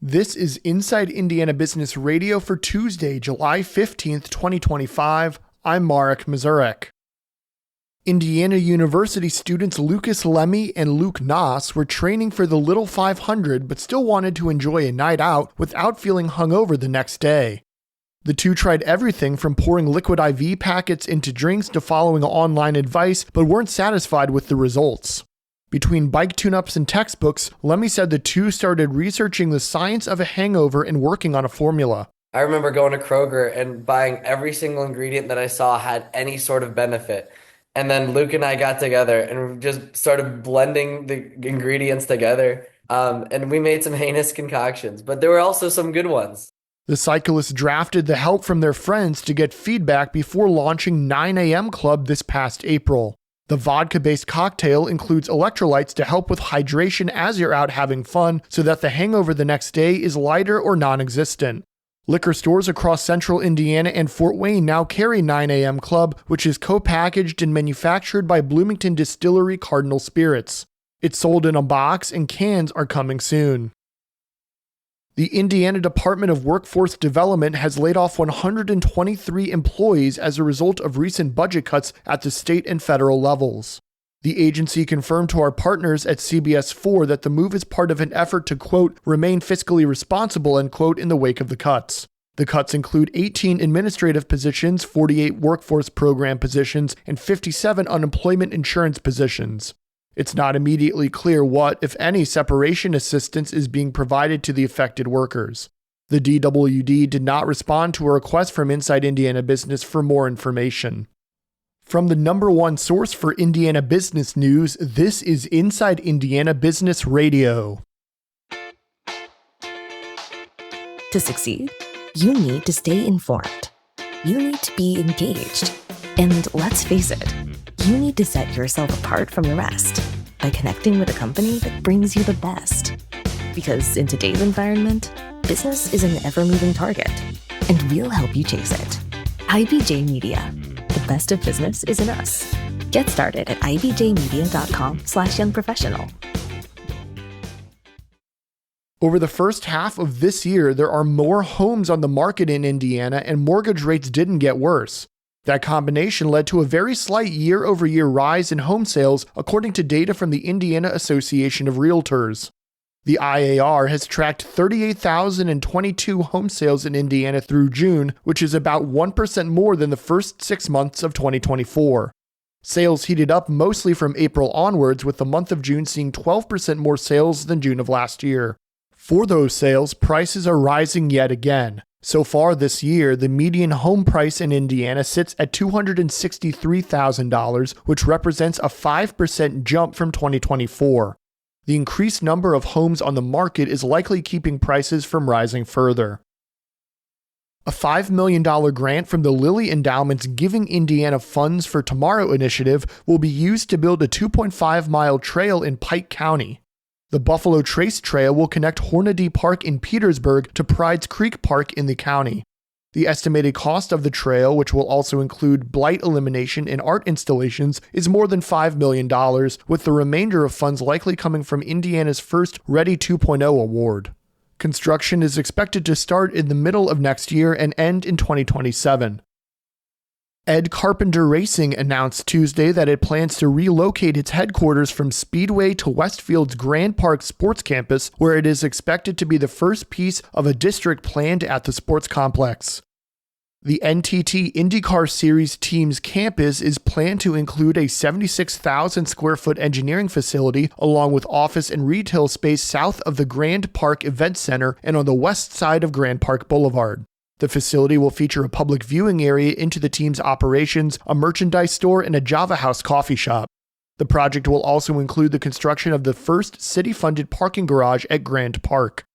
This is Inside Indiana Business Radio for Tuesday, July 15th, 2025. I'm Marek Mazurek. Indiana University students Lucas Lemmy and Luke Noss were training for the Little 500 but still wanted to enjoy a night out without feeling hungover the next day. The two tried everything from pouring liquid IV packets into drinks to following online advice, but weren't satisfied with the results. Between bike tune-ups and textbooks, Lemmy said the two started researching the science of a hangover and working on a formula. I remember going to Kroger and buying every single ingredient that I saw had any sort of benefit. And then Luke and I got together and just started blending the ingredients together. And we made some heinous concoctions, but there were also some good ones. The cyclists drafted the help from their friends to get feedback before launching 9 a.m. Club this past April. The vodka-based cocktail includes electrolytes to help with hydration as you're out having fun so that the hangover the next day is lighter or non-existent. Liquor stores across central Indiana and Fort Wayne now carry 9 a.m. Club, which is co-packaged and manufactured by Bloomington Distillery Cardinal Spirits. It's sold in a box and cans are coming soon. The Indiana Department of Workforce Development has laid off 123 employees as a result of recent budget cuts at the state and federal levels. The agency confirmed to our partners at CBS 4 that the move is part of an effort to, quote, remain fiscally responsible, end quote, in the wake of the cuts. The cuts include 18 administrative positions, 48 workforce program positions, and 57 unemployment insurance positions. It's not immediately clear what, if any, separation assistance is being provided to the affected workers. The DWD did not respond to a request from Inside Indiana Business for more information. From the number one source for Indiana business news, this is Inside Indiana Business Radio. To succeed, you need to stay informed. You need to be engaged. And let's face it, you need to set yourself apart from the rest by connecting with a company that brings you the best. Because in today's environment, business is an ever-moving target, and we'll help you chase it. IBJ Media. The best of business is in us. Get started at ibjmedia.com/youngprofessional. Over the first half of this year, there are more homes on the market in Indiana, and mortgage rates didn't get worse. That combination led to a very slight year-over-year rise in home sales, according to data from the Indiana Association of Realtors. The IAR has tracked 38,022 home sales in Indiana through June, which is about 1% more than the first 6 months of 2024. Sales heated up mostly from April onwards, with the month of June seeing 12% more sales than June of last year. For those sales, prices are rising yet again. So far this year, the median home price in Indiana sits at $263,000, which represents a 5% jump from 2024. The increased number of homes on the market is likely keeping prices from rising further. A $5 million grant from the Lilly Endowment's Giving Indiana Funds for Tomorrow initiative will be used to build a 2.5-mile trail in Pike County. The Buffalo Trace Trail will connect Hornady Park in Petersburg to Pride's Creek Park in the county. The estimated cost of the trail, which will also include blight elimination and art installations, is more than $5 million, with the remainder of funds likely coming from Indiana's first Ready 2.0 award. Construction is expected to start in the middle of next year and end in 2027. Ed Carpenter Racing announced Tuesday that it plans to relocate its headquarters from Speedway to Westfield's Grand Park Sports Campus, where it is expected to be the first piece of a district planned at the sports complex. The NTT IndyCar Series team's campus is planned to include a 76,000 square foot engineering facility, along with office and retail space south of the Grand Park Event Center and on the west side of Grand Park Boulevard. The facility will feature a public viewing area into the team's operations, a merchandise store, and a Java House coffee shop. The project will also include the construction of the first city-funded parking garage at Grand Park.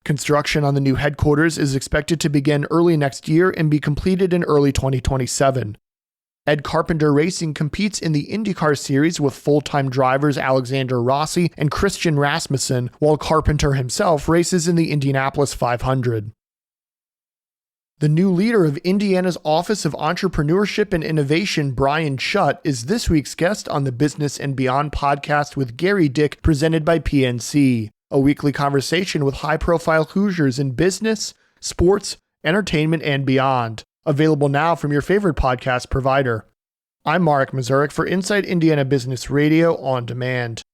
Construction on the new headquarters is expected to begin early next year and be completed in early 2027. Ed Carpenter Racing competes in the IndyCar Series with full-time drivers Alexander Rossi and Christian Rasmussen, while Carpenter himself races in the Indianapolis 500. The new leader of Indiana's Office of Entrepreneurship and Innovation, Brian Schutt, is this week's guest on the Business and Beyond podcast with Gary Dick, presented by PNC. a weekly conversation with high-profile Hoosiers in business, sports, entertainment, and beyond. Available now from your favorite podcast provider. I'm Marek Mazurek for Inside Indiana Business Radio On Demand.